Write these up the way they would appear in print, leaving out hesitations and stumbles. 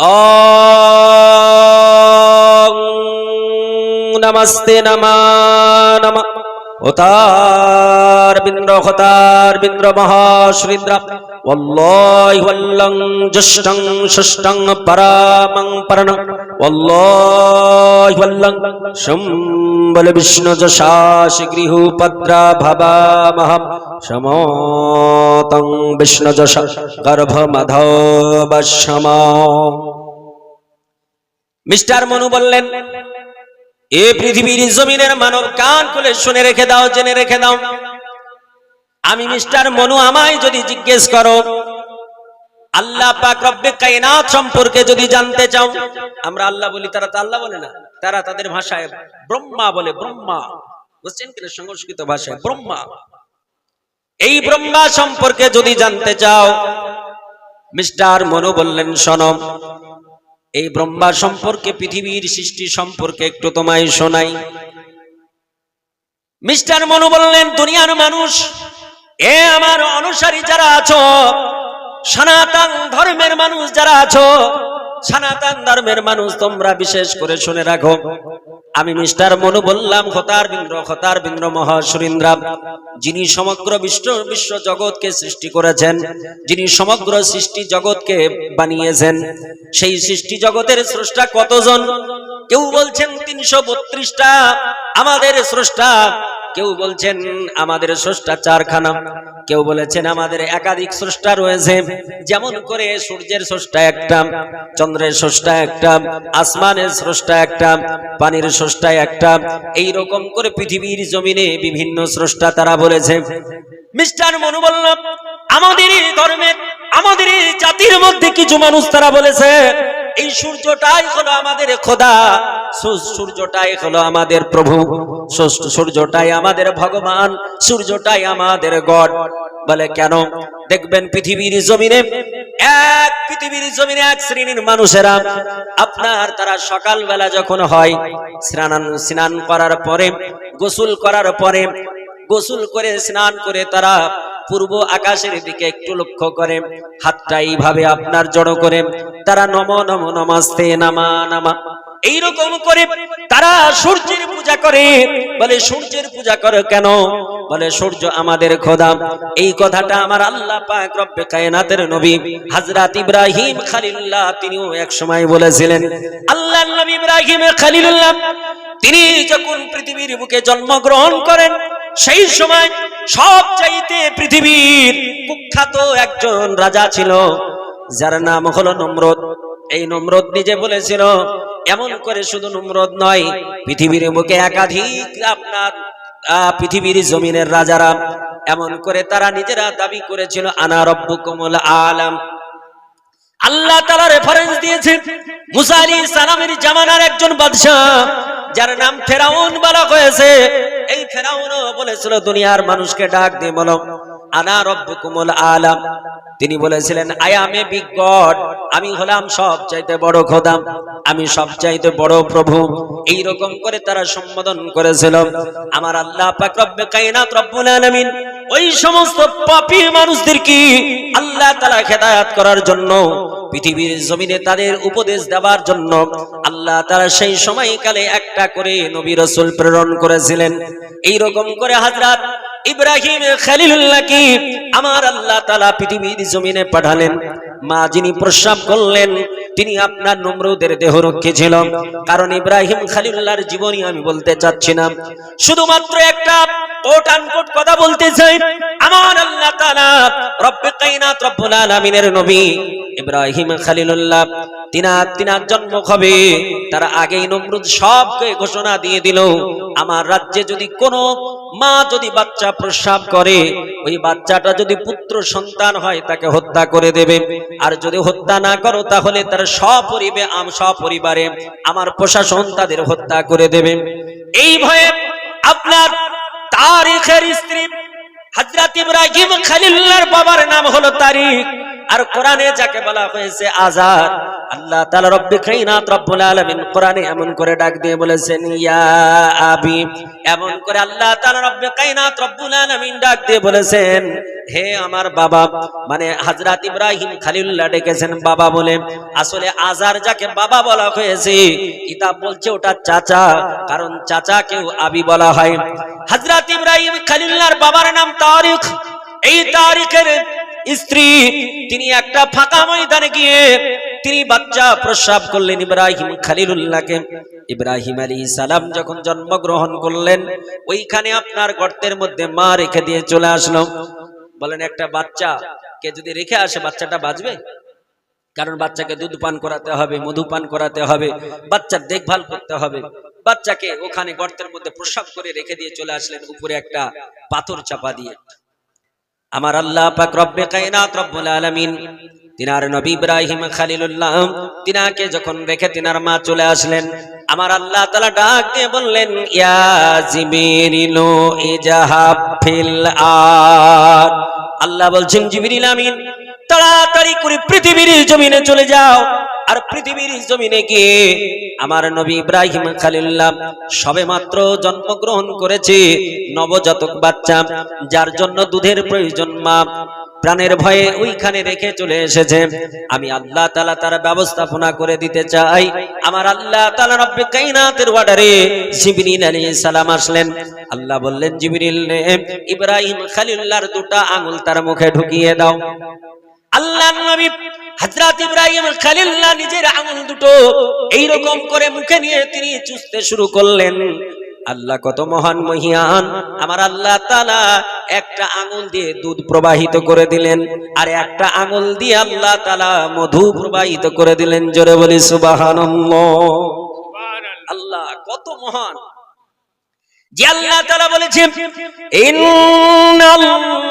ওম নমস্তে নমা নমঃ ওতার বিন্দ্র মহাশ্রীন্দ্র ওয়াল্লাহি ওয়াল্লাং জষ্টং ষষ্টং পরামং পরণং ওয়াল্লাহি ওয়াল্লাং সম্বল বিষ্ণু যশাসি গৃহপদ্রা ভবামহম সমতং বিষ্ণু যশ গর্ভ মাধবশ্যম। মিস্টার মনু বললেন, এ পৃথিবীর জমিনের মানব, কান খুলে শুনে রেখে দাও, জেনে রেখে দাও। আমি মিস্টার মনু, আমায় যদি জিজ্ঞেস করো আল্লাহ পাক রব্বে কায়নাত সম্পর্কে যদি জানতে চাও, আমরা আল্লাহ বলি, তারা তো আল্লাহ বলে না, তারা তাদের ভাষায় ব্রহ্মা বলে। ব্রহ্মা বুঝছেন কিনা? সংস্কৃত ভাষায় ব্রহ্মা। এই ব্রহ্মা সম্পর্কে যদি জানতে চাও, মিস্টার মনু বললেন, শোনো, এই ব্রহ্মা সম্পর্কে, পৃথিবীর সৃষ্টি সম্পর্কে একটু তোমায় শোনাই। মিস্টার মনু বললেন, দুনিয়ার মানুষ, এ আমার অনুসারী যারা আছো, সনাতন ধর্মের মানুষ যারা আছো, সনাতন ধর্মের মানুষ, তোমরা বিশেষ করে শুনে রাখো। আমি মিস্টার মনু বললাম, খতার বিন্দ্র মহাসুরিন্দ্র, যিনি সমগ্র বিশ্ব জগৎকে সৃষ্টি করেছেন, যিনি সমগ্র সৃষ্টি জগৎকে বানিয়েছেন, সেই সৃষ্টি জগতের স্রষ্টা কতজন? কেউ বলছেন 332টা আমাদের স্রষ্টা, কেউ বলছেন আমাদের স্রষ্টা 4খানা, কেউ বলেছেন আমাদের একাধিক স্রষ্টা রয়েছে। যেমন করে সূর্যের স্রষ্টা একটা, চন্দ্রের স্রষ্টা একটা, আসমানের স্রষ্টা একটা, পানির স্রষ্টা একটা, এই রকম করে পৃথিবীর জমিনে বিভিন্ন স্রষ্টা তারা বলেছে। মিস্টার মনু বলল, আমাদের ধর্মের, আমাদের জাতির মধ্যে কিছু মানুষ তারা বলেছে এই সূর্যটাই হলো আমাদের খোদা, সূর্যটাই হলো আমাদের প্রভু, সূর্যটাই আমাদের ভগবান, সূর্যটাই আমাদের গড। বলে কেন? দেখবেন পৃথিবীর জমিনে এক শ্রেণীর মানুষেরা, আপনার তারা সকালবেলা যখন হয়, স্নান করার পরে, গোসল করার পরে, গোসল করে স্নান করে তারা পূর্ব আকাশের দিকে একটু লক্ষ্য করে, হাতটা এইভাবে আপনার জড়ো করে তারা নমো নমো নমস্তে নামা নামা এইরকম করে তারা সূর্যের পূজা করে। বলে সূর্যের পূজা করে কেন? বলে সূর্য আমাদের খোদা। এই কথাটা আমার আল্লাহ পাক রব্বে কায়নাতের নবী হযরত ইব্রাহিম খলিলুল্লাহ তিনিও এক সময় বলেছিলেন। আল্লাহর নবী ইব্রাহিম খলিলুল্লাহ তিনি যখন পৃথিবীর বুকে জন্মগ্রহণ করেন, সেই সময় সবচাইতে পৃথিবীর কুখ্যাত একজন রাজা ছিল, যার নাম হলো নমরুদ। এই নমরুদ নিজে বলেছিল, এমন করে শুধু নমরুদ নয়, পৃথিবীর বুকে একাধিক আপনার পৃথিবীর জমিনের রাজারা এমন করে তারা নিজেরা দাবি করেছিল, আনা রব্বুকুমুল আলাম। আল্লাহ তাআলা রেফারেন্স দিয়েছেন মুসা আলাইহিস সালামের জামানার একজন বাদশা, যার নাম ফেরাউন বলা হয়েছে। এই ফেরাউনও বলেছিল, দুনিয়ার মানুষকে ডাক দিয়ে বলো আনা রব্বুকুমুল আলাম। তিনি বলেছিলেন, I am a big god, আমি হলাম সবচাইতে বড় খোদা, আমি সবচাইতে বড় প্রভু। এই রকম করে তারা সম্বোধন করেছিল। আমার আল্লাহ পাক রব্বে কায়নাত রব্বুল আলামিন ওই সমস্ত পাপী মানুষদেরকে আল্লাহ তাআলা হেদায়েত করার জন্য, পৃথিবীর জমিনে তাদের উপদেশ দেওয়ার জন্য আল্লাহ তাআলা সেই সময়কালে একটা করে নবী রাসূল প্রেরণ করেছিলেন। এই রকম করে হযরত ইব্রাহিম খলিলুল্লাহকে আমার আল্লাহ তাআলা পৃথিবীর জমিনে পাঠালেন। মা যিনি প্রস্রাব করলেন, তিনি আপনার নমরুদের দেহরক্ষী ছিল। কারণ ইব্রাহিম খলিলুল্লাহর জীবনী আমি বলতে চাচ্ছি না, শুধুমাত্র একটা কোট আনকোট কথা বলতে চাই। আমার আল্লাহ তাআলা রব্বে কায়নাত রব্বুল আলামিনের নবী ইব্রাহিম খলিলুল্লাহ তিনার জন্ম হবে, তার আগেই নমরুদ সবকে ঘোষণা দিয়ে দিল, আমার রাজ্যে যদি কোনো মা যদি বাচ্চা প্রস্রাব করে, ওই বাচ্চাটা যদি পুত্র সন্তান হয় তাকে হত্যা করে দেবে, আর যদি হত্যা না করো তাহলে তার সপরিবারে আমার প্রশাসন তাদের হত্যা করে দেবে। এই ভয়ে আপনার তারিখের স্ত্রী হযরত ইব্রাহিম খলিলুল্লাহর বাবার নাম হলো তারিক, আর কোরআনে যাকে বলা হয়েছে আজার, আল্লাহ তাআলা রব্বে কায়নাত রব্বুল আলামিন কোরআনে এমন করে ডাক দিয়ে বলেছেন ইয়া আবি, এমন করে আল্লাহ তাআলা রব্বে কায়নাত রব্বুল আলামিন ডাক দিয়ে বলেছেন হে আমার বাবা। মানে হযরত ইব্রাহিম খলিলুল্লাহ ডেকেছেন বাবা বলে। আসলে আজার যাকে বাবা বলা হয়েছে কিতাব বলছে ওটা চাচা, কারণ চাচাকেও আবি বলা হয়। হযরত ইব্রাহিম খলিলুল্লাহর বাবার নাম তারিক। এই তারিকের স্ত্রী তিনি একটা ফাঁকা ময়দানে গিয়ে তিনি বাচ্চা প্রসব করলেন ইব্রাহিম খলিলুল্লাহকে। ইব্রাহিম আলাইহিস সালাম যখন জন্মগ্রহণ করলেন ওইখানে আপনার গর্তের মধ্যে মা রেখে দিয়ে চলে আসলো। বলেন একটা বাচ্চা কে যদি রেখে আসে বাচ্চাটা বাঁচবে? কারণ বাচ্চাকে দুধ পান করাতে হবে, মধু পান করাতে হবে, বাচ্চার দেখভাল করতে হবে। বাচ্চাকে ওখানে গর্তের মধ্যে প্রসব করে রেখে দিয়ে চলে আসলেন উপরে একটা পাথর চাপা দিয়ে। আমার আল্লাহ পাক রব্বে কায়নাত রব্বুল আলামিন তিনার নবী ইব্রাহিম খলিলুল্লাহ তিনাকে যখন রেখে তিনার মা চলে আসলেন, আমার আল্লাহ তাআলা ডাক দিয়ে বললেন ইয়া জিবরিলু ইজহাব ফিল আরদ। আল্লাহ বলছেন জিবরিল আমিন তাড়াতাড়ি করে পৃথিবীর জমিনে চলে যাও। আর পৃথিবীর জমিনে গিয়ে আমার নবী ইব্রাহিম খলিলুল্লাহ সবেমাত্র জন্মগ্রহণ করেছে নবজাতক বাচ্চা, যার জন্য দুধের প্রয়োজন, মা প্রাণের ভয়ে ওইখানে রেখে চলে এসেছে। আমি আল্লাহ তাআলা তার ব্যবস্থাপনা করে দিতে চাই। আমার আল্লাহ তাআলা রব্বে কায়নাতের অর্ডারে জিবরিল আলাইহিস সালাম আসলেন। আল্লাহ বললেন জিবরিল রে ইব্রাহিম খলিলুল্লাহর দুটো আঙ্গুল তার মুখে ঢুকিয়ে দাও। আল্লাহর নবী হযরত ইব্রাহিম খলিলুল্লাহ নিজের আঙ্গুল দুটো এইরকম করে মুখে নিয়ে তিনি চুষতে শুরু করলেন। আল্লাহ কত মহান মহিয়ান! আমার আল্লাহ তাআলা একটা আঙ্গুল দিয়ে দুধ প্রবাহিত করে দিলেন, আর একটা আঙ্গুল দিয়ে আল্লাহ তাআলা মধু প্রবাহিত করে দিলেন। জোরে বলি সুবহানাল্লাহ। আল্লাহ কত মহান! যে আল্লাহ তাআলা বলেছেন ইন্নাল্লাহা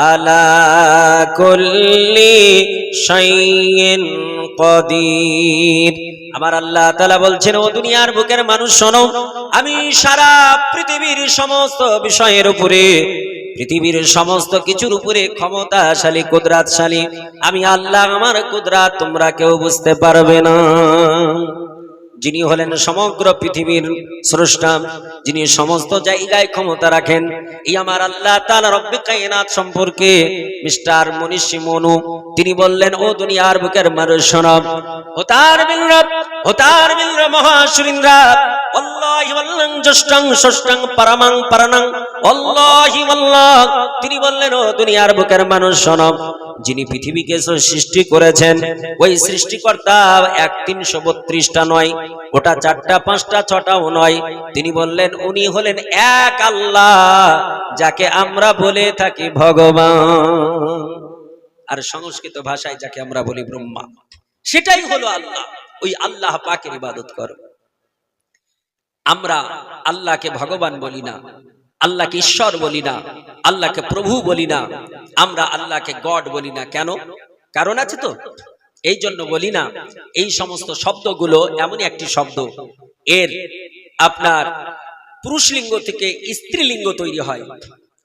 আলা কুল্লি শাইইন কাদির। আমার আল্লাহ তাআলা বলছেন ও দুনিয়ার বুকের মানুষ শোনো, আমি সারা পৃথিবীর সমস্ত বিষয়ের উপরে, পৃথিবীর সমস্ত কিছুর উপরে ক্ষমতাশালী, কুদরতশালী। আমি আল্লাহ, আমার কুদরত তোমরা কেউ বুঝতে পারবে না। যিনি হলেন সমগ্র পৃথিবীর স্রষ্টা, যিনি সমস্ত জায়গায় ক্ষমতা রাখেন, এই আমার আল্লাহ তাআলা রব্বে কায়নাত সম্পর্কে মিস্টার মনীষী মনু তিনি বললেন ও দুনিয়ার বুকের মানুষ শোনো, ওতার বিলর মহাশুরিন্দ্রা আল্লাহি ওয়াল্লাহ জষ্টং ষষ্ঠং পরমং পরনং আল্লাহি ওয়াল্লাহ। তিনি বললেন ও দুনিয়ার বুকের মানুষ শোনো, যিনি পৃথিবীকে সৃষ্টি করেছেন ওই সৃষ্টিকর্তা ৩৩২টা নয়, ওটা ৪টা ৫টা ৬টাও নয়। তিনি বললেন উনি হলেন এক আল্লাহ, যাকে আমরা বলে থাকি ভগবান, আর সংস্কৃত ভাষায় যাকে আমরা বলি ব্রহ্মা। সেটাই হলো আল্লাহ। ওই আল্লাহ পাকের ইবাদত করো। আমরা আল্লাহকে ভগবান বলি না, আল্লাহকে ঈশ্বর বলি না, আল্লাহকে প্রভু বলি না, আমরা আল্লাহকে গড বলি না। কেন? কারণ আছে তো, এই জন্য বলি না। এই সমস্ত শব্দগুলো এমনই একটি শব্দ, এর আপনার পুরুষলিঙ্গ থেকে স্ত্রীলিঙ্গ তৈরি হয়,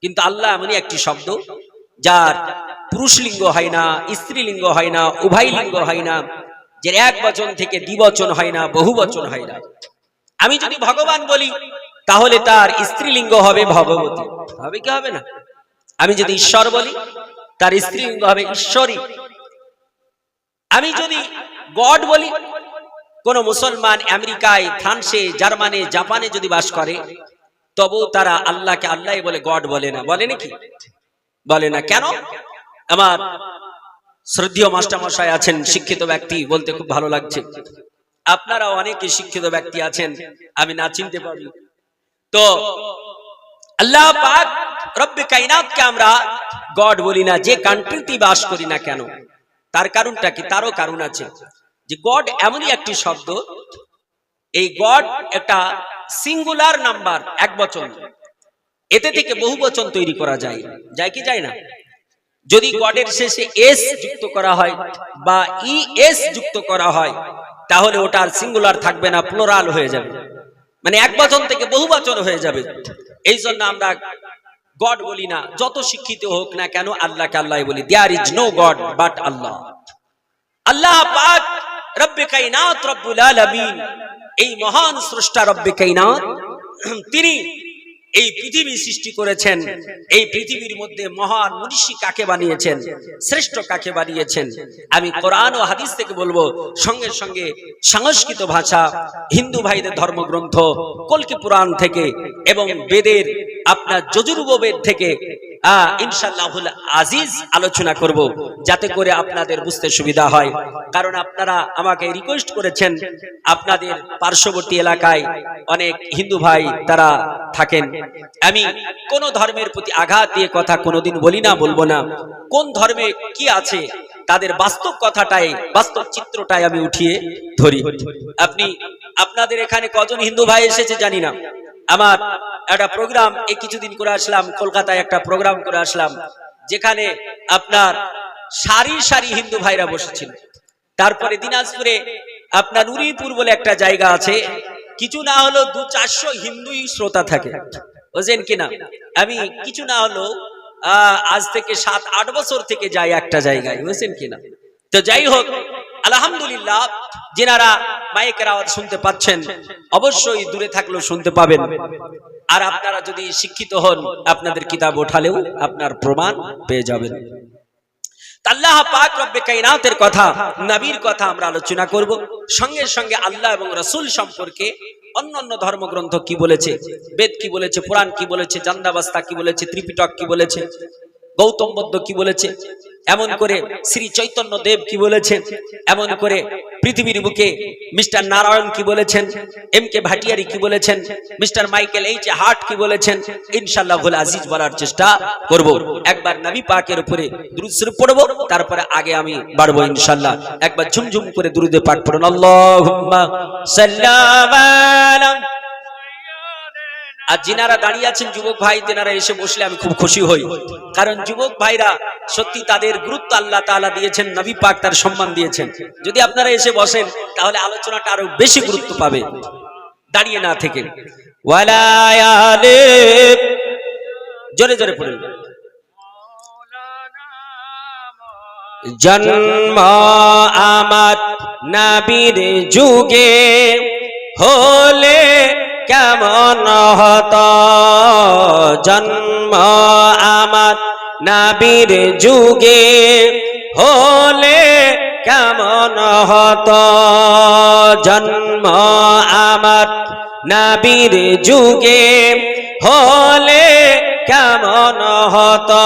কিন্তু আল্লাহ এমনই একটি শব্দ যার পুরুষলিঙ্গ হয় না, স্ত্রীলিঙ্গ হয় না, উভয় লিঙ্গ হয় না, যে এক বচন থেকে দ্বিবচন হয় না, বহু বচন হয় না। আমি যদি ভগবান বলি তাহলে তার স্ত্রীলিঙ্গ হবে ভগবতী, হবে কি হবে না? আমি যদি ঈশ্বর বলি তার স্ত্রীলিঙ্গ হবে ঈশ্বরী। আমি যদি গড বলি, কোন মুসলমান আমেরিকায়, ফ্রান্সে, জার্মানি, জাপানে যদি বাস করে, তবুও তারা আল্লাহকে আল্লাহ বলে, গড বলে না। বলে নাকি? বলে না। কেন? আমার শ্রদ্ধেয় মাস্টারমশাই আছেন, শিক্ষিত ব্যক্তি, বলতে খুব ভালো লাগছে। আপনারাও অনেকে শিক্ষিত ব্যক্তি আছেন, আমি না চিনতে পারি। তো আল্লাহ পাক রব্বে কায়নাতকে আমরা গড বলি না, যে কান্ট্রিতে বাস করি না কেন। তার কারণটা কি? তারও কারণ আছে। যে গড এমনই একটি শব্দ, এই গড একটা সিঙ্গুলার নাম্বার, এক বচন, এতে থেকে বহু বচন তৈরি করা যায়। যায় কি যায় না? যদি গডের শেষে এস যুক্ত করা হয় বা ইএস যুক্ত করা হয়, তাহলে ওটা আর সিঙ্গুলার থাকবে না, প্লুরাল হয়ে যাবে, মানে এক বচন থেকে বহু বচন হয়ে যাবে। এই জন্য আমরা গড বলি না, যত শিক্ষিত হোক না কেন আল্লাহকে আল্লাহ বলি। There is no god but Allah. Allah পাক রব্বে কায়নাত রব্বুল আলামিন, এই মহান স্রষ্টা রব্বে কায়নাত, তিনি এই পৃথিবী সৃষ্টি করেছেন। এই পৃথিবীর মধ্যে মহান মনীষী কাকে বানিয়েছেন, শ্রেষ্ঠ কাকে বানিয়েছেন, আমি কোরআন ও হাদিস থেকে বলবো, সঙ্গে সঙ্গে সংস্কৃত ভাষা, হিন্দু ভাইদের ধর্মগ্রন্থ কল্কি পুরাণ থেকে এবং বেদের আপনার যজুর্বেদ বেদ থেকে ইনশাআল্লাহুল আজিজ আলোচনা করব, যাতে করে আপনাদের বুঝতে সুবিধা হয়। কারণ আপনারা আমাকে রিকোয়েস্ট করেছেন, আপনাদের পার্শ্ববর্তী এলাকায় অনেক হিন্দু ভাই তারা থাকেন। আমি কোন ধর্মের প্রতি আঘাত দিয়ে কথা কোনোদিন বলি না, বলবো না। কোন ধর্মে কি আছে তাদের বাস্তব কথাটাই, বাস্তব চিত্রটাই আমি উঠিয়ে ধরি। আপনাদের এখানে কজন হিন্দু ভাই এসেছে জানি না। আমার একটা প্রোগ্রাম এই কিছুদিন করে আসলাম, কলকাতায় একটা প্রোগ্রাম করে আসলাম, যেখানে আপনার সারি সারি হিন্দু ভাইরা বসেছিল। তারপরে দিনাজপুরে আপনার নুরিপুর বলে একটা জায়গা আছে, কিছু না হলো 200-400 হিন্দুই শ্রোতা থাকে, বুঝলেন কিনা। আমি কিছু না হলো আজ থেকে 7-8 বছর থেকে যাই একটা জায়গায়, বুঝছেন কিনা। তো যাই হোক, আলহামদুলিল্লাহ, যিনারা মাইকের আওয়াজ শুনতে পাচ্ছেন অবশ্যই দূরে থাকলেও শুনতে পাবেন। আর আপনারা যদি শিক্ষিত হন, আপনাদের কিতাব ওঠালেও আপনার প্রমাণ পেয়ে যাবেন। আল্লাহ পাক রব্বে কায়নাতের কথা, নবীর কথা আমরা আলোচনা করব। সঙ্গে সঙ্গে আল্লাহ এবং রাসূল সম্পর্কে অন্যান্য ধর্মগ্রন্থ কি বলেছে, বেদ কি বলেছে, পুরাণ কি বলেছে, জান্দাবাস্তা কি বলেছে, ত্রিপিটক কি বলেছে, গৌতম বুদ্ধ কি বলেছে, এমন করে শ্রী চৈতন্য দেব কি বলেছেন, এমন করে পৃথিবীর বুকে মিস্টার নারায়ণ কি বলেছেন, এম কে ভাটিয়ারি কি বলেছেন, মিস্টার মাইকেল এইচ হার্ট কি বলেছেন, ইনশাআল্লাহুল আজিজ বলার চেষ্টা করব। একবার নবী পাকের উপরে দুরূদ শরীফ পড়ব, তারপরে আগে আমি বাড়বো ইনশাআল্লাহ। একবার ঝুমঝুম করে দুরূদে পাক পড়ুন, আল্লাহুম্মা সাল্লাল্লাহু আলাইহি। আর যিনারা দাঁড়িয়ে আছেন যুবক ভাই, তেনারা এসে বসলে আমি খুব খুশি হই। কারণ যুবক ভাইরা সত্যি তাদের গুরুত্ব আল্লাহ তাআলা দিয়েছেন, নবী পাক তার সম্মান দিয়েছেন। যদি আপনারা এসে বসেন তাহলে আলোচনাটা আরো বেশি গুরুত্ব পাবে, দাঁড়িয়ে না থেকে। ওয়ালায়ালে জোরে জোরে পড়ুন। জন্ম আমার নবীর যুগে হলে কেমন হতো, জন্ম আমার নবীর যুগে হলে কেমন হতো, জন্ম আমার নবীর যুগে হলে কেমন হতো,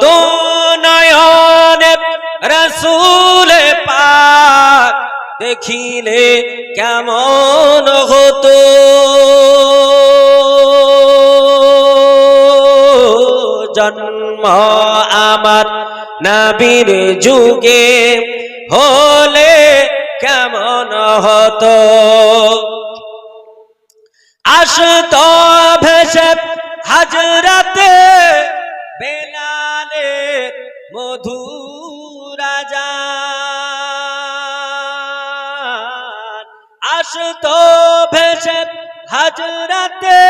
দুনয়নে রাসূল পাক দেখিলে কেমন হতো, জন্ম আমার নবীর যুগে হলে কেমন হতো, আসতো ভেসে হাজরাতে বেলালের মধুর আযান, আসতো ভেসে হাজরাতে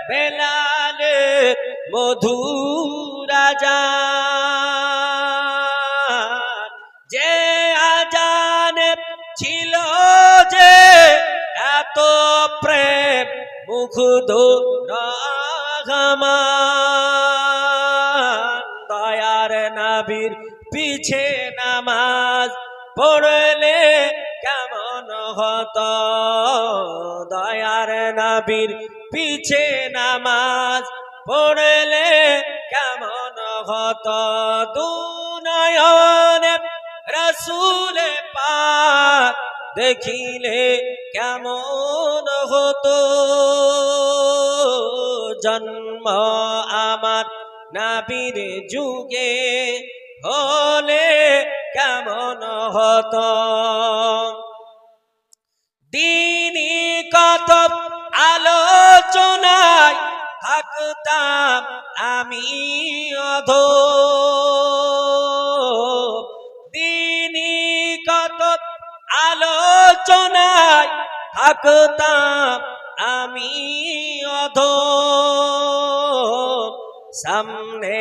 বেলালের মধুর আযান, যে আযানে ছিল যে এত প্রেম মুগ্ধ রহমান, দয়ার নবীর পিছে নামাজ পড়লে কেমন হতো, দয়ার নবীর পিছে নামাজ পড়লে কেমন হতো, দুনয়নে রাসূল পাক দেখিলে কেমন হতো, জন্ম আমার নবীর যুগে হলে কেমন হতো, দ্বীনি কত আলোচনায় থাকতাম আমি অধম, দ্বীনি কত আলোচনায় থাকতাম আমি অধম, সামনে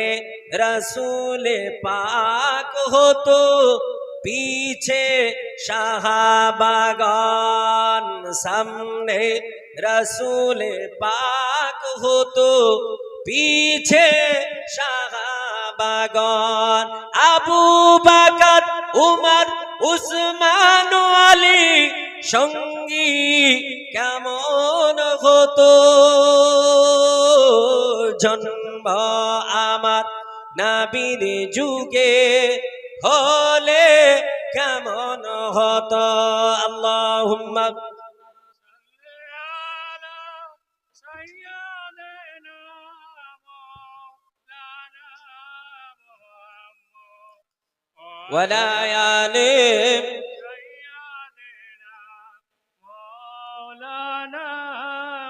রসুল পাক হতো, পিছে সাহাবাগণ। সামনে রসুল পাক হতো, পিছে সাহাবাগণ। আবু বকর, উমর, উসমান, আলী সঙ্গী কেমন হতো। জন্ম আমার নবীর যুগে হলে কেমন হতো। আল্লাহুম্মা ওয়ালা আলি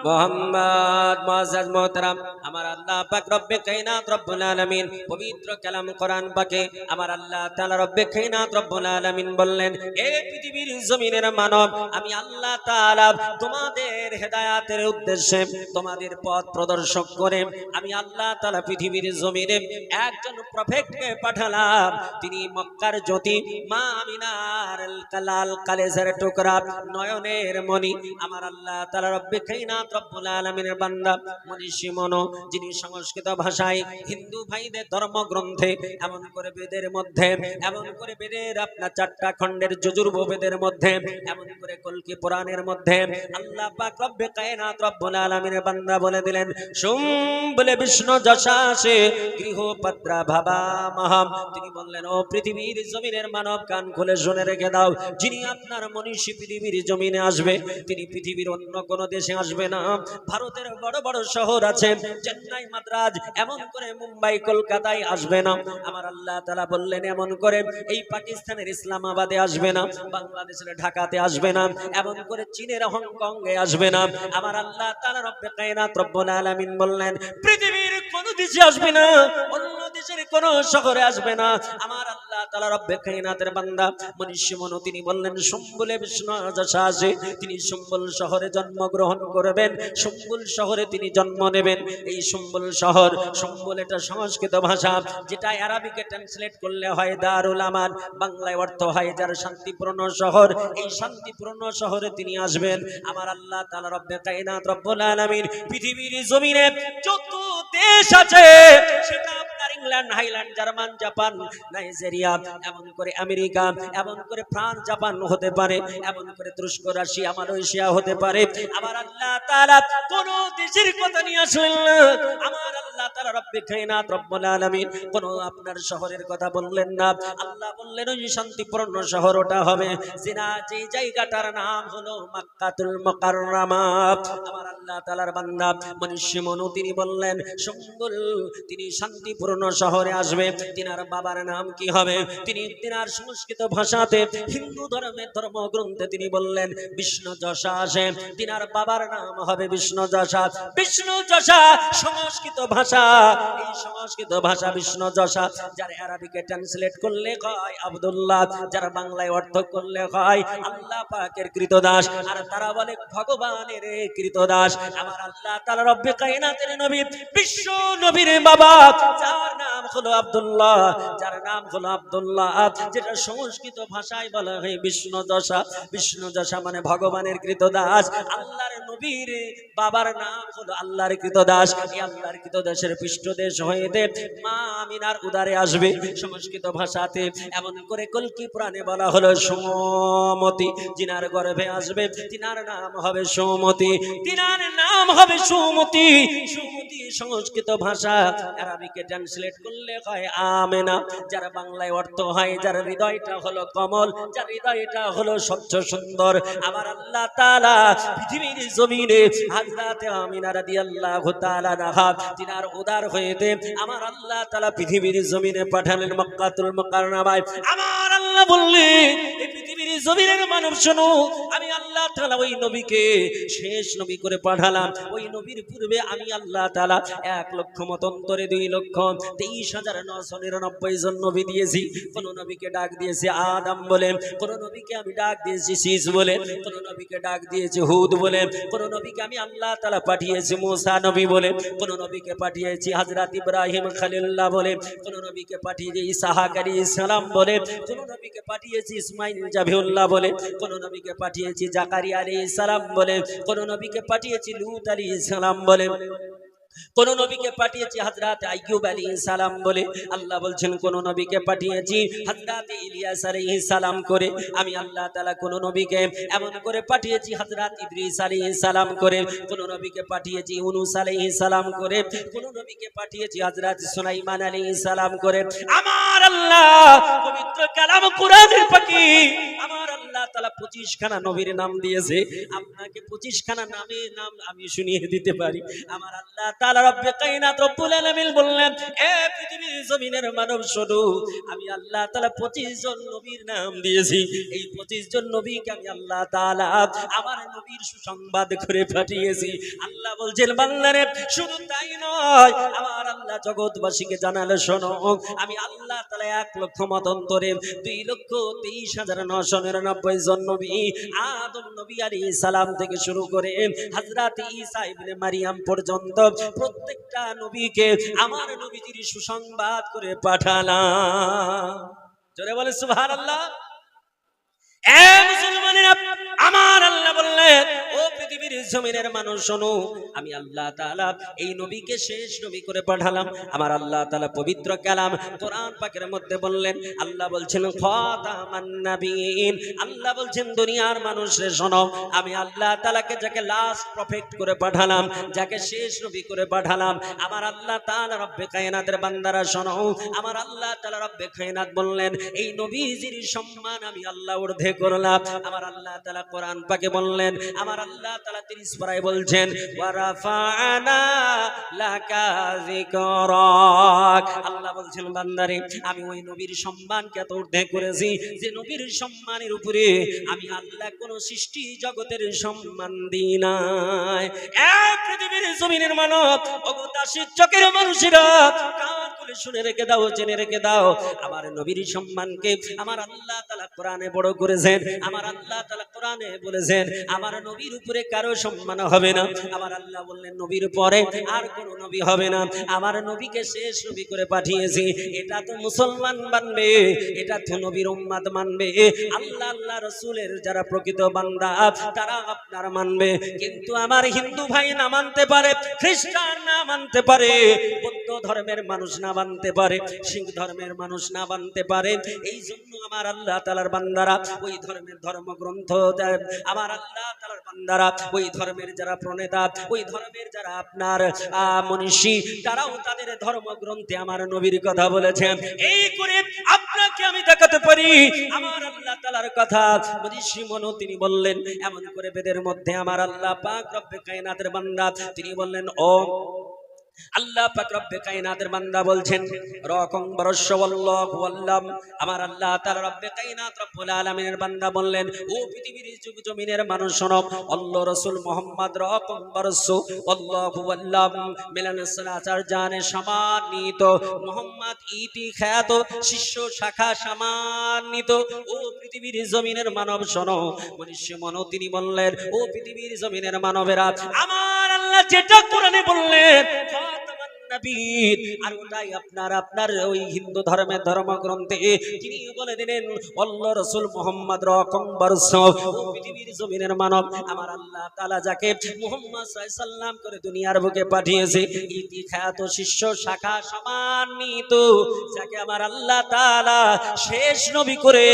মোহাম্মদ। মুআজ্জাজ মোহতারাম, আমার আল্লাহ পাক রব্বে কায়নাত রব্বুল আলামিন পবিত্র কালাম কোরআন পাকে আমার আল্লাহ তাআলা রব্বে কায়নাত রব্বুল আলামিন বললেন, এ পৃথিবীর জমিনের মানব, আমি আল্লাহ তাআলা তোমাদের হেদায়েতের উদ্দেশ্যে তোমাদের পথ প্রদর্শক করে আমি আল্লাহ তাআলা পৃথিবীর জমিনে একজন প্রফেটকে পাঠালাম। তিনি মক্কার জ্যোতি, মা আমিনার লাল কালেজের টুকরা, নয়নের মণি, আমার আল্লাহ তাআলা রব্বে কায়নাত রব্বুল আলামিনের বান্দা মনীষী মনো, যিনি সংস্কৃত ভাষায় হিন্দু ভাইদের ধর্মগ্রন্থে এমন করে বেদের মধ্যে, এমন করে বেদের আপনার 4টা খণ্ডের যজুর্বেদের মধ্যে, এমন করে কলকি পুরাণের মধ্যে আল্লাহ পাক রব্বে কায়নাত রব্বুল আলামিনের বান্দা বলে দিলেন, শুম বলে বিষ্ণু যশাসে গৃহপত্রা ভাবা মহাম। তিনি বললেন, ও পৃথিবীর জমিনের মানব, কান খুলে শুনে রেখে দাও, যিনি আপনার মনীষী পৃথিবীর জমিনে আসবে, তিনি পৃথিবীর অন্য কোনো দেশে আসবে না। ভারতের বড় বড় শহর আছে, চেন্নাই, মাদ্রাজ, এমন করে মুম্বাই, কলকাতায় আসবে না। আমার আল্লাহ তাআলা বললেন, এমন করে এই পাকিস্তানের ইসলামাবাদে আসবে না, বাংলাদেশের ঢাকাতে আসবে না, এমন করে চীনের হংকং এ আসবে না। আমার আল্লাহ তাআলা রব্বে কায়নাত রব্বুল আলামিন বললেন, পৃথিবীর কোন দেশে আসবে না, অন্য দেশের কোন শহরে আসবে না। আমার আল্লাহ তাআলা রব্বে কায়নাতের বান্দা মনীষী মনো, তিনি বললেন, সম্বলে বিষ্ণু যশাসে, তিনি সম্বল শহরে জন্মগ্রহণ করবেন, সম্বল শহরে তিনি জন্ম নেবেন। এই সম্বল শহর, সম্বল এটা সংস্কৃত ভাষা, যেটা আরবিকে ট্রান্সলেট করলে হয় দারুল আমান, বাংলায় অর্থ হয় যার শান্তিপূর্ণ শহর। এই শান্তিপূর্ণ শহরে তিনি আসবেন। আমার আল্লাহ তাআলা রব্বে কায়নাত রব্বুল আলামিন পৃথিবীর জমিনে যত দেশ আছে, সেটা আপনার England, highland, German, Japan, Nigeria, এমন করে আমেরিকা, এমন করে ফ্রান্স, জাপান হতে পারে, এমন করে তুরস্ক, রাশিয়া, মালয়েশিয়া হতে পারে। আমার আল্লাহ তাআলা কোন দেশের কথা নিয়ে আসলেন না। আমার আল্লাহ তাআলা রব্বে কায়নাত রব্বুল আলামিন কোন আপনার শহরের কথা বললেন না। আল্লাহ বললেন, ওই শান্তিপূর্ণ শহর ওটা হবে জিনা, যে জায়গাটার নাম হলো মক্কাতুল মুকাররমা। আমার আল্লাহ তাআলার বান্দা মনীষী মনু, তিনি বললেন, সম্বল তিনি শান্তিপূর্ণ শহরে আসবে। তিনার বাবার নাম কি হবে? তিনি তিনার সংস্কৃত ভাষাতে হিন্দু ধর্মের ধর্মগ্রন্থে তিনি বললেন বিষ্ণু যশাসে, তিনার বাবার নাম হবে বিষ্ণু যশা। বিষ্ণু যশা সংস্কৃত ভাষা, এই সংস্কৃত ভাষা বিষ্ণু যশা, যার আরবিকে ট্রান্সলেট করলে হয় আব্দুল্লাহ, যার বাংলায় অর্থ করলে হয় আল্লাহ পাকের কৃতদাস, আর তারা বলে ভগবানের কৃতদাস। আমার আল্লাহ তাআলা রব্বে কায়নাতের নবী, বিশ্ব নবীর বাবা, যার নাম হলো আব্দুল্লাহ, যার নাম হলো আব্দুল্লাহ, যেটা সংস্কৃত ভাষায় বলা হয় বিষ্ণু যশা। বিষ্ণু যশা মানে ভগবানের কৃতদাস। আল্লাহর নবীর বাবার নাম হলো আল্লাহর কৃতদাস। এই আল্লাহর কৃতদাসের পৃষ্ঠদেশ হইতে মা আমিনার উদারে আসবে সংস্কৃত ভাষাতে। এমন করে কলকি পুরাণে বলা হলো সুমতি, যিনার গর্ভে আসবে তিনার নাম হবে সুমতি, তিনার নাম হবে সুমতি। সুমতি সংস্কৃত ভাষা, আরবিকে ট্রান্সলেট করলে হয় আমেনা, যার বাংলায় অর্থ হয় যার হৃদয়টা হলো কমল, যার হৃদয়টা হলো স্বচ্ছ সুন্দর। আমার আল্লাহ তাআলা পৃথিবীর জমিনে হযরত আমিনা রাদিয়াল্লাহু তাআলা আনহা তিনার উদার হইতে আমার আল্লাহ তাআলা পৃথিবীর জমিনে পাঠালেন মক্কাতুল মুকাররমায়। আমার আল্লাহ বললেন, এই পৃথিবীর জমিনের মানব শোনো, আমি আল্লাহ তাআলা ওই নবীকে শেষ নবী করে পাঠালাম। ওই নবীর পূর্বে আমি আল্লাহ তাআলা 1 লক্ষ মতান্তরে 2,23,999 জন নবী দিয়েছি। কোন নবীকে ডাক দিয়েছি আদম বলে, কোন নবীকে আমি ডাক দিয়েছি শীষ বলে, কোন নবীকে ডাক দিয়েছি হুদ বলে, কোন নবীকে আমি আল্লাহ তাআলা পাঠিয়েছি মুসা নবী বলে, কোন নবীকে পাঠিয়েছি হযরত ইব্রাহিম খলিলুল্লাহ বলে, কোন নবীকে পাঠিয়েছি ইসহাক আলাইহিস সালাম বলে, কোন নবীকে পাঠিয়েছি ইসমাঈল জাবিউল্লাহ বলে, কোন নবীকে পাঠিয়েছি জাকারিয়া আলাইহিস সালাম বলে, কোন নবীকে পাঠিয়েছি লূত আলাইহিস সালাম বলে, কোন নবীকে পাঠিয়েছি হযরত আইয়ুব আলাইহিস সালাম বলে। আল্লাহ বলছেন কোন নবীকে পাঠিয়েছি হযরত ইলিয়াস আলাইহিস সালাম করে। আমি আল্লাহ তাআলা কোন নবীকে এমন করে পাঠিয়েছি হযরত ইদ্রিস আলাইহিস সালাম করে, কোন নবীকে পাঠিয়েছি ইউনূস আলাইহিস সালাম করে, কোন নবীকে পাঠিয়েছি হযরত সুলাইমান আলাইহিস সালাম করে। আমার আল্লাহ পবিত্র কালাম কোরআনের পাখি আমার আল্লাহ তাআলা 25 খানা নবীর নাম দিয়েছে। আপনাকে 25 খানা নাম আমি শুনিয়ে দিতে পারি। আমার আল্লাহ তাআলা রব্বে কায়নাত রব্বুল আলামিন বললেন, এ পৃথিবীর জমিনের মানব শোনো, আমি আল্লাহ তাআলা 25 জন নবীর নাম দিয়েছি। এই 25 জন নবীকে আমি আল্লাহ তাআলা আমার নবীর সুসংবাদ করে পাঠিয়েছি। আল্লাহ বলছেন বান্দারে শুধু তাই নয়, আমার আল্লাহ জগৎবাসীকে জানালে শোনো, আমি আল্লাহ তাআলা 1 লক্ষ মতান্তরে 2,23,999 জন নবী, আদম নবী আলাইহিস সালাম থেকে শুরু করে হযরত ঈসা ইবনে মারিয়াম পর্যন্ত প্রত্যেকটা নবীকে আমার নবীজির সুসংবাদ করে পাঠালাম। জোরে বলে সুবহানাল্লাহ। এ মুসলমানেরা, আমার আল্লাহ বললেন, ও পৃথিবীর জমিনের মানুষ শোনো, আমি আল্লাহ তাআলা এই নবীকে শেষ নবী করে পাঠালাম। আমার আল্লাহ তাআলা পবিত্র কালাম কোরআন পাকের মধ্যে বললেন, আল্লাহ বলছেন খাতামান নবীন, আল্লাহ বলছেন দুনিয়ার মানুষে শোনো, আমি আল্লাহ তাআলাকে যাকে লাস্ট প্রফেট করে পাঠালাম, যাকে শেষ নবী করে পাঠালাম, আমার আল্লাহ তাআলা রব্বে কায়নাতের বান্দারা শোনো, আমার আল্লাহ তাআলা রব্বে কায়নাত বললেন এই নবীজির সম্মান আমি আল্লাহ ঊর্ধ্বে করলাম। আমার আল্লাহ তাআলা কোরআন পাকে বললেন, আমার আল্লাহ তাআলা 30 পারায় বলছেন ওয়া রাফা'না লাকা যিকরাক। আল্লাহ বলছেন বান্দারে আমি ওই নবীর সম্মানকে এত ঊর্ধ্বে করেছি যে নবীর সম্মানের উপরে আমি আল্লাহ কোন সৃষ্টি জগতের সম্মান দিই নাই। এক পৃথিবীর জমিনের মানব অগতাশী চোখের মানুষেরা কান খুলে শুনে রেখে দাও, জেনে রেখে দাও, আমার নবীর সম্মানকে আমার আল্লাহ তাআলা কোরআনে বড় করেছেন। আমার আল্লাহ তাআলা কোরআনে বলেছেন আমার নবীর উপরে কারো সম্মান হবে না। আমার আল্লাহ বললেন নবীর পরে আর কোন নবী হবে না, আমার নবীকে শেষ নবী করে পাঠিয়েছি। এটা তো মুসলমান মানবে, এটা তো নবীর উম্মত মানবে। আল্লাহ আল্লাহ রাসূলের যারা প্রকৃত বান্দা তারা আপনার মানবে, কিন্তু আমার হিন্দু ভাই না মানতে পারে, খ্রিস্টান না মানতে পারে, বৌদ্ধ ধর্মের মানুষ না মানতে পারে, শিখ ধর্মের মানুষ না মানতে পারে। এই জন্য আমার আল্লাহ তাআলার বান্দারা ওই ধর্মের ধর্মগ্রন্থ, আমার আল্লাহ তাআলার বান্দারা ওই ধর্মের যারা প্রণেতা, ওই ধর্মের যারা আপনার মনীষী, তারাও তাদের ধর্মগ্রন্থে আমার নবীর কথা বলেছেন। এই করে আপনাকে আমি দেখাতে পারি আমার আল্লাহ তাআলার কথা। মনীষী মনো তিনি বললেন, এমন করে বেদের মধ্যে আমার আল্লাহ পাক রব্বে কায়নাতের বান্দা তিনি বললেন, ও আল্লাহ পাক রব্বে কায়নাতের বান্দা বলছেন রকম বরশওয়াল্লাহু আল্লাম। আমার আল্লাহ তাআলা রব্বে কায়নাত রব্বুল আলামিনের বান্দা বললেন, ও পৃথিবীর যুগ জমিনের মানুষ শোনো, আল্লাহ রাসূল মুহাম্মদ রকম বরশু আল্লাহু আল্লাম মিলান সালাতার জানে সম্মানিত, মুহাম্মদ ইতি খ্যাত শিষ্য শাখা সম্মানিত। ও পৃথিবীর জমিনের মানব শোনো, মনুষ্য মনো তিনি বললেন, ও পৃথিবীর জমিনের মানবেরা, আমার আল্লাহ যেটা কোরআনে বললেন আর ওটাই আপনার ওই হিন্দু ধর্মের ধর্মগ্রন্থে তিনি বলে দিলেন আল্লাহ রাসূল মুহাম্মদ রকম বরস। ও পৃথিবীর জমিনের মানব, আমার আল্লাহ তাআলা যাকে মুহাম্মদ সাল্লাল্লাহু আলাইহি সাল্লাম করে দুনিয়ার বুকে পাঠিয়েছে, ইতি খ্যাত শিষ্য শাখা সম্মানিত, যাকে আমার আল্লাহ তাআলা শেষ নবী করে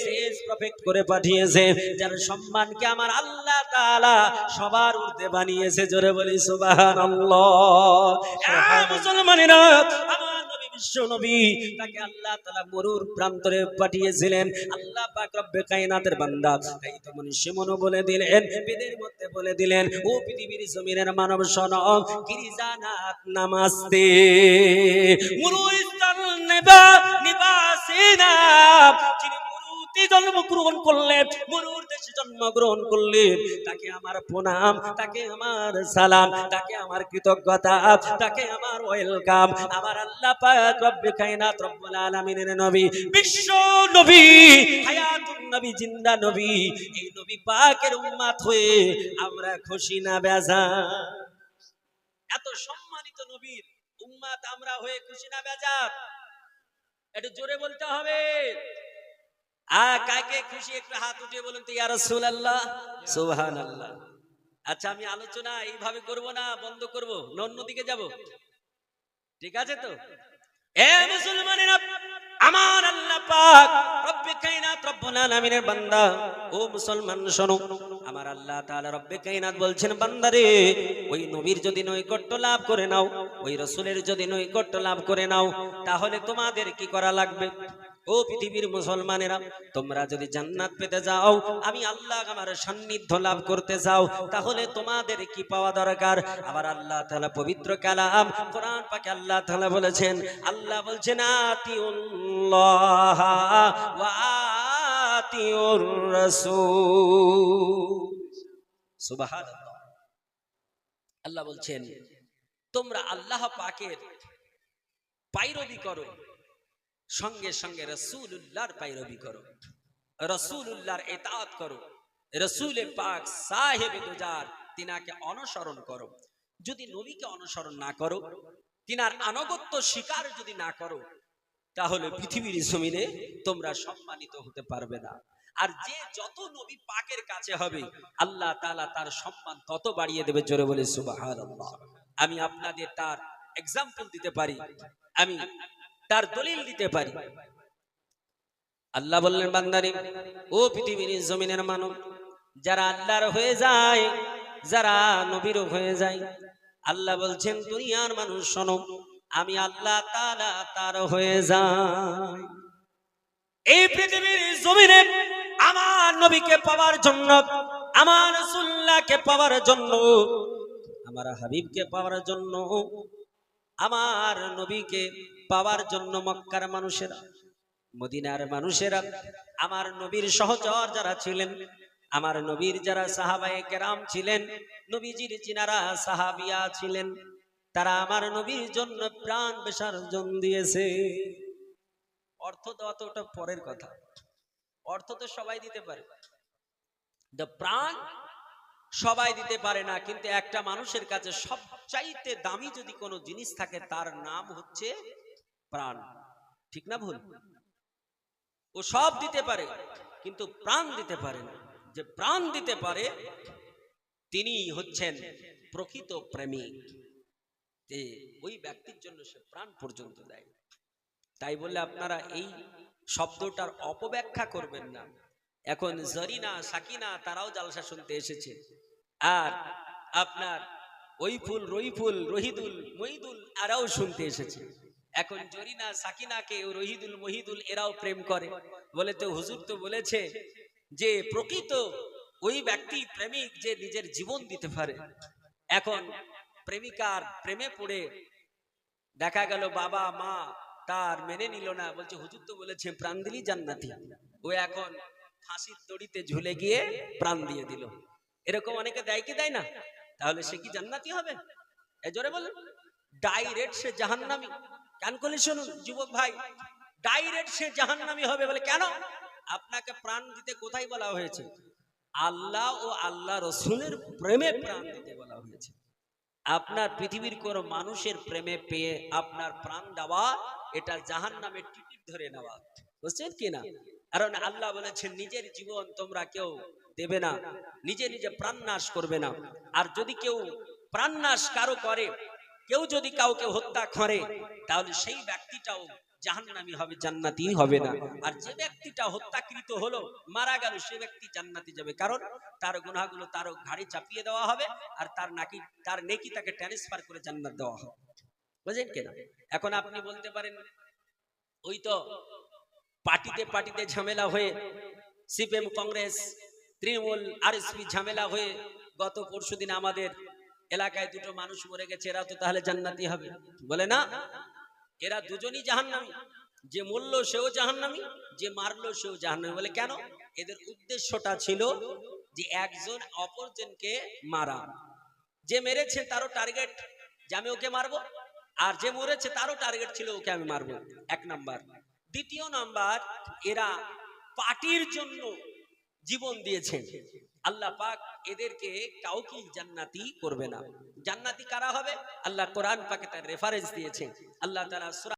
শেষ প্রফেট করে পাঠিয়েছে, যার সম্মানকে আমার আল্লাহ তাআলা সবার ঊর্ধ্বে বানিয়েছে। জোরে বলি সুবহানাল্লাহ। মুসলমানেরা, আমার নবী বিশ্ব নবী, তাকে আল্লাহ তাআলা মরুর প্রান্তরে পাঠিয়েছিলেন। আল্লাহ পাক রব্বে কায়নাতের বান্দা এই তো মনীষী মনো বলে দিলেন, বেদের মধ্যে বলে দিলেন, ও পৃথিবীর জমিনের মানব শোনো, গিরিজানাত নামাস্তে মুরুইস্তান নিবাসিনা, যিনি জন্মগ্রহণ করলে, মরুর দেশে জন্মগ্রহণ করলে, তাকে আমার প্রণাম, তাকে আমার সালাম, তাকে আমার কৃতজ্ঞতা, তাকে আমার ওয়েলকাম। আমার আল্লাহ পাক রব্বে কায়নাত রব্বুল আলামিনের নবী, বিশ্ব নবী, হায়াতুন নবী, জিন্দা নবী, এই নবী পাকের উম্মত হয়ে আমরা খুশি না বেজার? এত সম্মানিত নবীর উম্মত আমরা হয়ে খুশি না বেজার? একটু জোরে বলতে হবে। কাকে খুশি একটু হাত উঠিয়ে বলুন তো, ইয়া রাসূলুল্লাহ, সুবহানাল্লাহ। আচ্ছা, আমি আলোচনা এইভাবে করব না, বন্ধ করব, অন্যদিকে যাব, ঠিক আছে তো? এ মুসলমানেরা, আমার আল্লাহ পাক রব্বে কায়নাত রব্বুল আলামিনের বান্দা, ও মুসলমান শোনো, আমার আল্লাহ তাআলা রব্বে কায়নাত বলছেন, বান্দারে, ওই নবীর যদি নৈকট্য লাভ করে নাও, ওই রাসূলের যদি নৈকট্য লাভ করে নাও, তাহলে তোমাদের কি করা লাগবে? ও পৃথিবীর মুসলমানেরা, তোমরা যদি জান্নাত পেতে যাও, আমি আল্লাহ আমার সান্নিধ্য লাভ করতে চাও, তাহলে তোমাদের কি পাওয়া দরকার? আবার আল্লাহ তাআলা পবিত্র কালাম কোরআন পাকে আল্লাহ তাআলা বলেছেন, আল্লাহ বলছেন, আতিউল্লাহ ওয়া আতিউর রাসূল। সুবহানাল্লাহ। আল্লাহ বলছেন, তোমরা আল্লাহ পাকের পায়রবি করো, সঙ্গে সঙ্গে রাসূলুল্লাহর পায়রবি করো, রাসূলুল্লাহর ইতাআত করো, রাসূলে পাক সাহেবে দুজার তিনাকে অনুসরণ করো। যদি নবীকে অনুসরণ না করো, তিনার আনুগত্য স্বীকার যদি না করো, তাহলে পৃথিবীর জমিনে তোমরা সম্মানিত হতে পারবে না। আর যে যত নবী পাকের কাছে হবে, আল্লাহ তাআলা তার সম্মান তত বাড়িয়ে দেবে। জোরে বলে সুবহানাল্লাহ। আমি আপনাদের তার এক্সাম্পল দিতে পারি, আমি তার দলিল দিতে পারি। আল্লাহ বললেন, বান্দারে, ও পৃথিবীর জমিনের মানব, যারা আল্লাহর হয়ে যায়, যারা নবীর হয়ে যায়, আল্লাহ বলছেন, দুনিয়ার মানুষ শোনো, আমি আল্লাহ তাআলা তার হয়ে যাই। এই পৃথিবীর জমিনে আমার নবীকে পাওয়ার জন্য, আমার রাসূলুল্লাহকে পাওয়ার জন্য, আমার হাবিবকে পাওয়ার জন্য, আমার নবীকে পাওয়ার জন্য মক্কার মানুষেরা, মদিনার মানুষেরা, আমার নবীর সহচর যারা ছিলেন, আমার নবীর যারা সাহাবায়ে কেরাম ছিলেন, নবীজির যিনারা সাহাবিয়া ছিলেন, তারা আমার নবীর জন্য প্রাণ বিসর্জন দিয়েছে। অর্থ দেওয়া তো ওটা পরের কথা, অর্থ তো সবাই দিতে পারে, প্রাণ সবাই দিতে পারে না, কিন্তু একটা মানুষের কাছে সবচাইতে দামি যদি কোনো জিনিস থাকে, তার নাম হচ্ছে প্রাণ। ঠিক না ভুল? ও সব দিতে পারে, কিন্তু প্রাণ দিতে পারে না। যে প্রাণ দিতে পারে, তিনি হচ্ছেন প্রকৃত প্রেমিক, যে ওই ব্যক্তির জন্য সে প্রাণ পর্যন্ত দেয়। তাই বলে আপনারা এই শব্দটার অপব্যাখ্যা করবেন না। এখন জরিনা, সাকিনা তারাও জালসা শুনতে এসেছে, আর আপনার ওই ফুল, রইফুল, রহিদুল, মহিদুল এরাও শুনতে এসেছে। এখন জরিনা, সাকিনাকে রহিদুল, মহিদুল এরাও প্রেম করে বলে, তো হুজুর তো বলেছে যে প্রকৃত ওই ব্যক্তি প্রেমিক যে নিজের জীবন দিতে পারে। এখন প্রেমিকার প্রেমে পড়ে দেখা গেল বাবা মা তার মেনে নিল না, বলছে হুজুর তো বলেছে প্রাণ দিলি জান্নাতি। ও এখন ফাঁসির দড়িতে ঝুলে গিয়ে প্রাণ দিয়ে দিল। এরকম অনেকে দেয় কি দেয় না? তাহলে সে কি জান্নাতি হবে? এ জোরে বলেন, ডাইরেক্ট সে জাহান্নামী। কান খুলে শুনুন যুবক ভাই, ডাইরেক্ট সে জাহান্নামী হবে। বলে কেন? আপনাকে প্রাণ দিতে কোথায় বলা হয়েছে? আল্লাহ ও আল্লাহ রসুলের প্রেমে প্রাণ দিতে বলা হয়েছে। আপনার পৃথিবীর কোন মানুষের প্রেমে পেয়ে আপনার প্রাণ দেওয়া, এটা জাহান্নামের টিকিট ধরে নেওয়া। বুঝছেন কিনা? কারণ আল্লাহ বলেছেন, নিজের জীবন তোমরা কেউ দেবে না, নিজে নিজে প্রাণ নাশ করবে না। আর যদি কেউ প্রাণ নাশ কারো করে, কেউ যদি কাউকে হত্যা করে, তাহলে সেই ব্যক্তিটাও জাহান্নামী হবে, জান্নাতি হবে না। আর যে ব্যক্তিটা হত্যাকৃত হলো, মারা গেল, সে ব্যক্তি জান্নাতি যাবে। কারণ তার গুনাহগুলো তার ঘাড়ে চাপিয়ে দেওয়া হবে, আর তার নেকি তাকে ট্রান্সফার করে জান্নাত দেওয়া হবে। বুঝলেন কিনা? এখন আপনি বলতে পারেন, ওই তো পার্টিতে পার্টিতে ঝামেলা হয়ে, সিপিএম, কংগ্রেস, তৃণমূল, আরএসপি ঝামেলা হয়ে গত পরশুদিন আমাদের এলাকায় দুটো মানুষ মরে গেছে, এরা তো তাহলে জান্নাতি হবে? বলে না, এরা দুজনই জাহান্নামী। যে মূল্য সেও জাহান্নামী, যে মারলো সেও জাহান্নামী। বলে কেন? এদের উদ্দেশ্যটা ছিল যে একজন অপরজনকে মারা। যে মেরেছে তারও টার্গেট যে আমি ওকে মারবো, আর যে মরেছে তারও টার্গেট ছিল ওকে আমি মারবো। এক নাম্বার। দ্বিতীয় নাম্বার, এরা পার্টির জন্য জীবন দিয়েছে। আল্লাহ পাক এদেরকে কাউকে জান্নাতি করবে না। জান্নাতি কারা হবে? আল্লাহ কোরআন পাকে তার রেফারেন্স দিয়েছে। আল্লাহ তাআলা সূরা